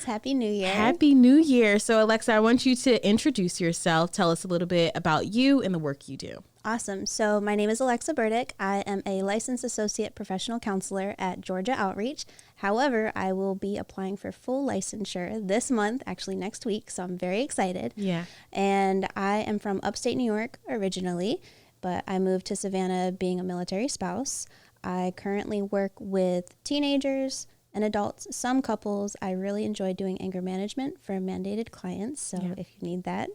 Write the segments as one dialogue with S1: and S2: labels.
S1: Yes. Happy New Year.
S2: Happy New Year. So, Alexa, I want you to introduce yourself. Tell us a little bit about you and the work you do.
S1: Awesome. So my name is Alexa Burdick. I am a licensed associate professional counselor at Georgia Outreach. However, I will be applying for full licensure this month, actually next week. So I'm very excited.
S2: Yeah.
S1: And I am from upstate New York originally, but I moved to Savannah being a military spouse. I currently work with teenagers and adults, some couples. I really enjoy doing anger management for mandated clients. So if you need that,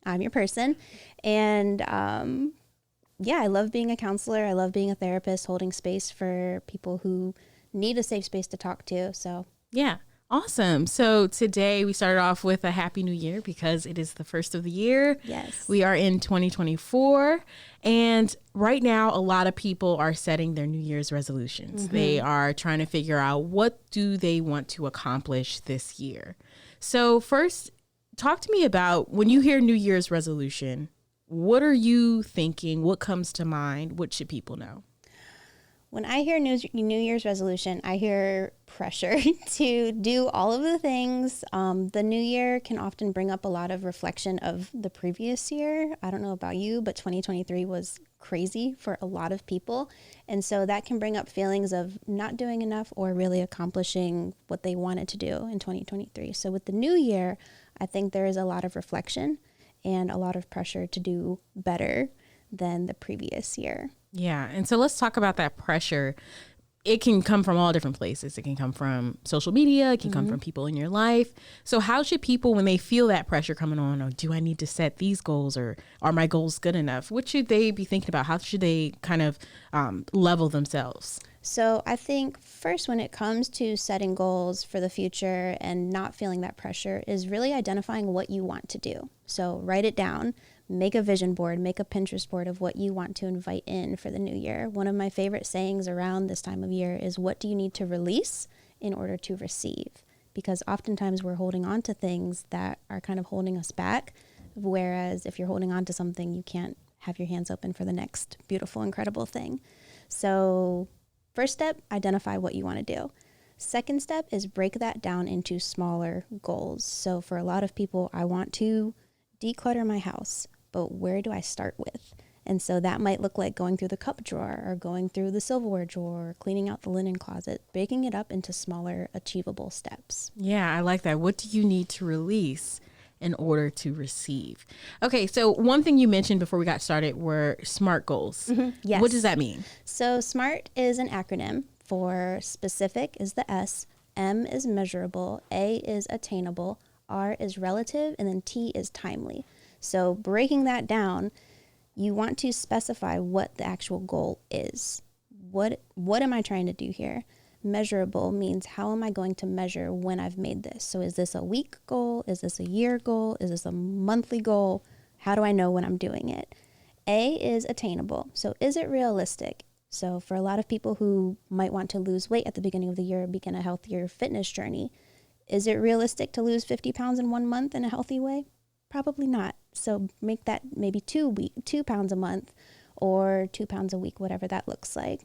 S1: I'm your person. And I love being a counselor. I love being a therapist, holding space for people who need a safe space to talk to. So,
S2: yeah. Awesome. So today we started off with a Happy New Year because it is the first of the year.
S1: Yes.
S2: We are in 2024. And right now, a lot of people are setting their New Year's resolutions. Mm-hmm. They are trying to figure out what do they want to accomplish this year. So first, talk to me about when you hear New Year's resolution, what are you thinking? What comes to mind? What should people know?
S1: When I hear New Year's resolution, I hear pressure to do all of the things. The new year can often bring up a lot of reflection of the previous year. I don't know about you, but 2023 was crazy for a lot of people. And so that can bring up feelings of not doing enough or really accomplishing what they wanted to do in 2023. So with the new year, I think there is a lot of reflection and a lot of pressure to do better than the previous year.
S2: Yeah. And so let's talk about that pressure. It can come from all different places. It can come from social media. It can come from people in your life. So how should people, when they feel that pressure coming on, or do I need to set these goals, or are my goals good enough? What should they be thinking about? How should they kind of level themselves?
S1: So I think first, when it comes to setting goals for the future and not feeling that pressure, is really identifying what you want to do. So write it down, make a vision board, make a Pinterest board of what you want to invite in for the new year. One of my favorite sayings around this time of year is, what do you need to release in order to receive? Because oftentimes we're holding on to things that are kind of holding us back. Whereas if you're holding on to something, you can't have your hands open for the next beautiful, incredible thing. So first step, identify what you want to do. Second step is break that down into smaller goals. So for a lot of people, I want to declutter my house, but where do I start with? And so that might look like going through the cup drawer or going through the silverware drawer, or cleaning out the linen closet, breaking it up into smaller, achievable steps.
S2: Yeah, I like that. What do you need to release in order to receive? Okay, so one thing you mentioned before we got started were SMART goals. Mm-hmm.
S1: Yes.
S2: What does that mean?
S1: So SMART is an acronym for specific is the S, M is measurable, A is attainable, R is relative, and then T is timely. So breaking that down, you want to specify what the actual goal is. What am I trying to do here? Measurable means, how am I going to measure when I've made this? So is this a week goal? Is this a year goal? Is this a monthly goal? How do I know when I'm doing it? A is attainable. So is it realistic? So for a lot of people who might want to lose weight at the beginning of the year, begin a healthier fitness journey, is it realistic to lose 50 pounds in 1 month in a healthy way? Probably not. So make that maybe 2 pounds a month, or 2 pounds a week, whatever that looks like.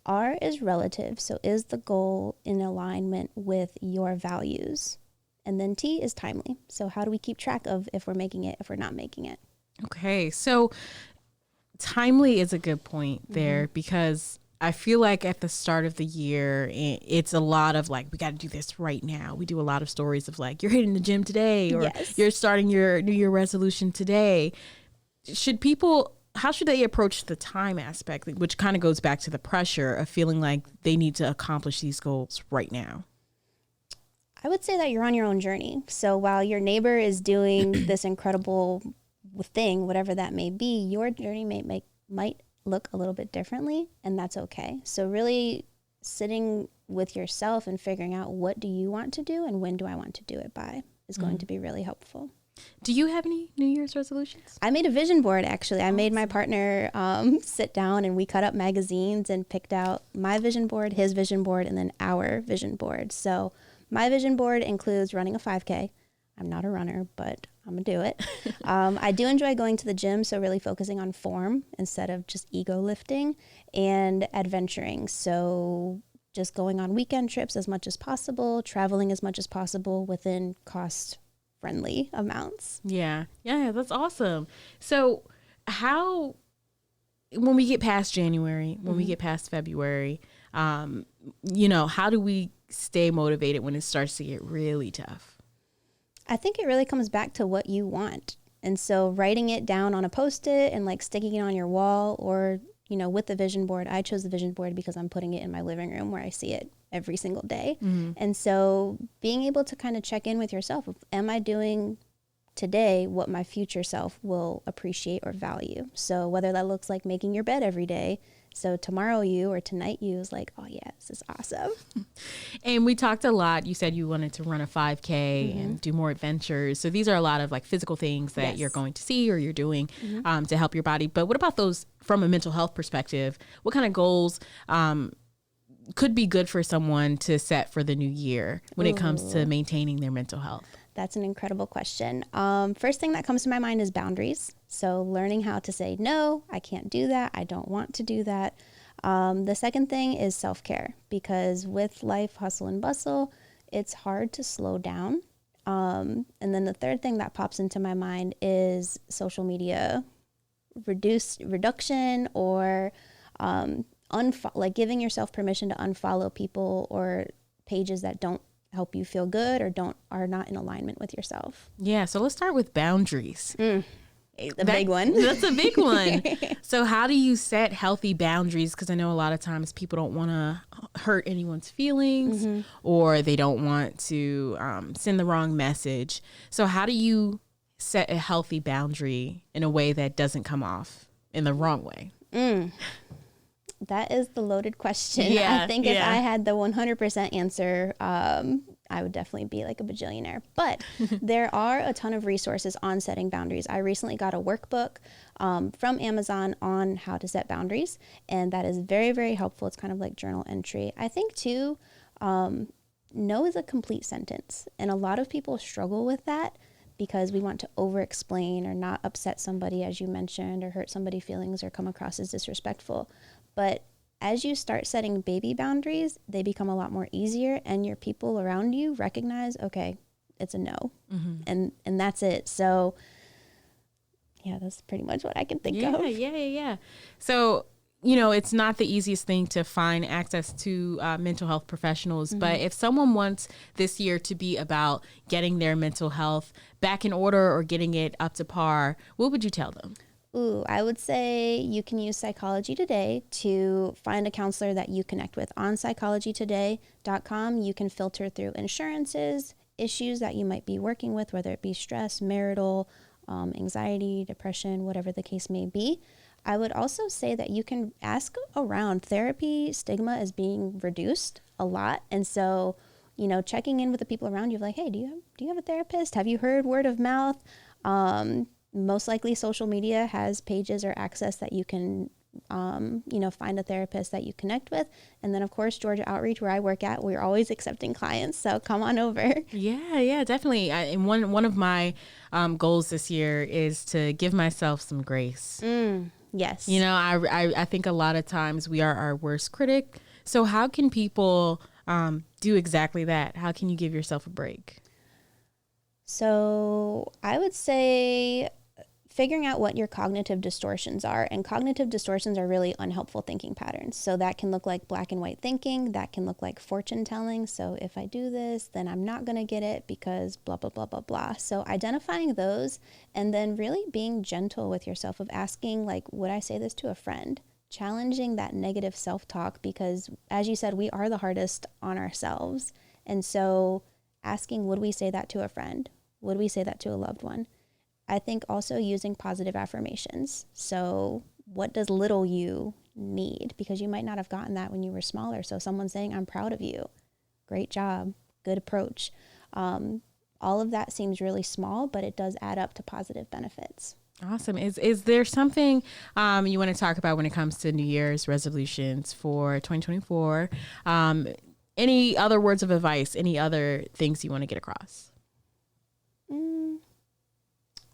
S1: R is relative. So is the goal in alignment with your values? And then T is timely. So how do we keep track of if we're making it, if we're not making it?
S2: Okay. So timely is a good point there, because I feel like at the start of the year, it's a lot of like, we got to do this right now. We do a lot of stories of like, you're hitting the gym today, or you're starting your New Year resolution today. How should they approach the time aspect, which kind of goes back to the pressure of feeling like they need to accomplish these goals right now?
S1: I would say that you're on your own journey. So while your neighbor is doing this incredible thing, whatever that may be, your journey might look a little bit differently, and that's okay. So really sitting with yourself and figuring out, what do you want to do and when do I want to do it by, is going to be really helpful.
S2: Do you have any New Year's resolutions?
S1: I made a vision board, actually. I made my partner sit down, and we cut up magazines and picked out my vision board, his vision board, and then our vision board. So my vision board includes running a 5K. I'm not a runner, but I'm going to do it. I do enjoy going to the gym, so really focusing on form instead of just ego lifting, and adventuring. So just going on weekend trips as much as possible, traveling as much as possible within cost friendly amounts.
S2: Yeah. Yeah, that's awesome. So how, when we get past January, when we get past February, how do we stay motivated when it starts to get really tough?
S1: I think it really comes back to what you want. And so writing it down on a Post-it and like sticking it on your wall, or, with the vision board. I chose the vision board because I'm putting it in my living room where I see it every single day. And so being able to kind of check in with yourself, am I doing today what my future self will appreciate or value? So whether that looks like making your bed every day, so tomorrow you or tonight you is like, oh yeah, this is awesome.
S2: And we talked a lot. You said you wanted to run a 5K and do more adventures. So these are a lot of like physical things that you're going to see or you're doing to help your body. But what about those from a mental health perspective? What kind of goals could be good for someone to set for the new year when it comes to maintaining their mental health?
S1: That's an incredible question. First thing that comes to my mind is boundaries. So learning how to say, no, I can't do that. I don't want to do that. The second thing is self-care, because with life, hustle and bustle, it's hard to slow down. And then the third thing that pops into my mind is social media reduction, or like giving yourself permission to unfollow people or pages that don't help you feel good or are not in alignment with yourself.
S2: Yeah. So let's start with boundaries.
S1: Big one.
S2: That's a big one. So how do you set healthy boundaries? Because I know a lot of times people don't want to hurt anyone's feelings or they don't want to send the wrong message. So how do you set a healthy boundary in a way that doesn't come off in the wrong way?
S1: That is the loaded question.
S2: Yeah,
S1: I think if I had the 100% answer, I would definitely be like a bajillionaire. But there are a ton of resources on setting boundaries. I recently got a workbook from Amazon on how to set boundaries, and that is very, very helpful. It's kind of like journal entry. I think too, no is a complete sentence, and a lot of people struggle with that because we want to over-explain or not upset somebody, as you mentioned, or hurt somebody's feelings or come across as disrespectful. But as you start setting baby boundaries, they become a lot more easier, and your people around you recognize, okay, it's a no. And that's it. So yeah, that's pretty much what I can think of.
S2: Yeah. So, it's not the easiest thing to find access to mental health professionals, but if someone wants this year to be about getting their mental health back in order or getting it up to par, what would you tell them?
S1: I would say you can use Psychology Today to find a counselor that you connect with. On psychologytoday.com, you can filter through insurances, issues that you might be working with, whether it be stress, marital, anxiety, depression, whatever the case may be. I would also say that you can ask around. Therapy stigma is being reduced a lot. And so, checking in with the people around you, like, hey, do you have a therapist? Have you heard word of mouth? Most likely social media has pages or access that you can, find a therapist that you connect with. And then, of course, Georgia Outreach, where I work at, we're always accepting clients. So come on over.
S2: Yeah, definitely. And one of my goals this year is to give myself some grace.
S1: Yes.
S2: I think a lot of times we are our worst critic. So how can people do exactly that? How can you give yourself a break?
S1: So I would say figuring out what your cognitive distortions are. And cognitive distortions are really unhelpful thinking patterns. So that can look like black and white thinking. That can look like fortune telling. So if I do this, then I'm not going to get it because blah, blah, blah, blah, blah. So identifying those, and then really being gentle with yourself, of asking, like, would I say this to a friend? Challenging that negative self-talk, because as you said, we are the hardest on ourselves. And so asking, would we say that to a friend? Would we say that to a loved one? I think also using positive affirmations. So what does little you need? Because you might not have gotten that when you were smaller. So someone saying, I'm proud of you. Great job. Good approach. All of that seems really small, but it does add up to positive benefits.
S2: Awesome. Is there something you want to talk about when it comes to New Year's resolutions for 2024? Any other words of advice? Any other things you want to get across?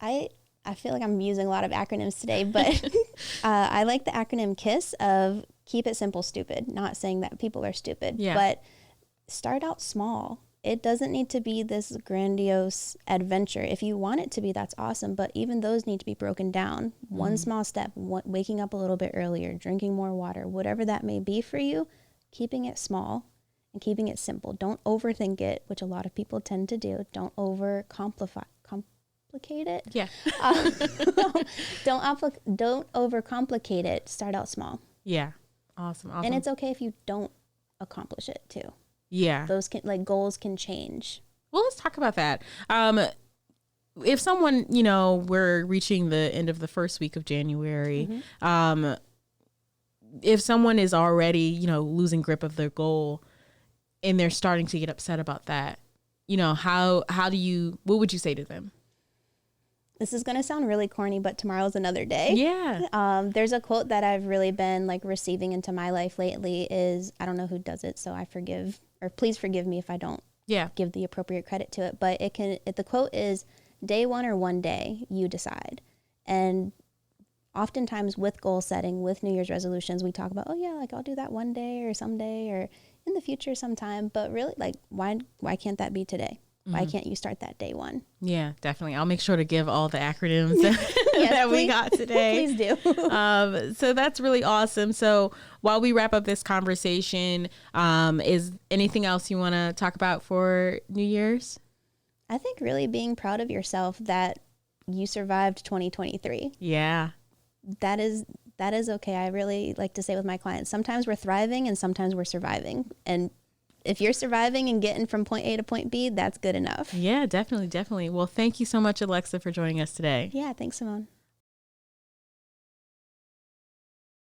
S1: I feel like I'm using a lot of acronyms today, but I like the acronym KISS of keep it simple, stupid. Not saying that people are stupid,
S2: Yeah.
S1: but start out small. It doesn't need to be this grandiose adventure. If you want it to be, that's awesome. But even those need to be broken down. One small step, waking up a little bit earlier, drinking more water, whatever that may be for you, keeping it small and keeping it simple. Don't overthink it, which a lot of people tend to do. Don't complicate it.
S2: Yeah.
S1: Don't overcomplicate it. Start out small.
S2: Yeah. Awesome.
S1: And it's okay if you don't accomplish it too.
S2: Yeah.
S1: Those goals can change.
S2: Well, let's talk about that. If someone, we're reaching the end of the first week of January. If someone is already, losing grip of their goal and they're starting to get upset about that, what would you say to them?
S1: This is going to sound really corny, but tomorrow's another day.
S2: Yeah.
S1: There's a quote that I've really been receiving into my life lately is, I don't know who does it, so please forgive me if I don't give the appropriate credit to it. But the quote is, day one or one day, you decide. And oftentimes with goal setting, with New Year's resolutions, we talk about, I'll do that one day or someday or in the future sometime. But really, why can't that be today? Why can't you start that day one?
S2: Yeah, definitely. I'll make sure to give all the acronyms that we got today.
S1: Please do.
S2: So that's really awesome. So while we wrap up this conversation, is anything else you want to talk about for New Year's?
S1: I think really being proud of yourself that you survived 2023.
S2: Yeah.
S1: That is okay. I really like to say with my clients, sometimes we're thriving and sometimes we're surviving. And if you're surviving and getting from point A to point B, that's good enough.
S2: Yeah, definitely. Well, thank you so much, Alexa, for joining us today.
S1: Yeah, thanks, Simone.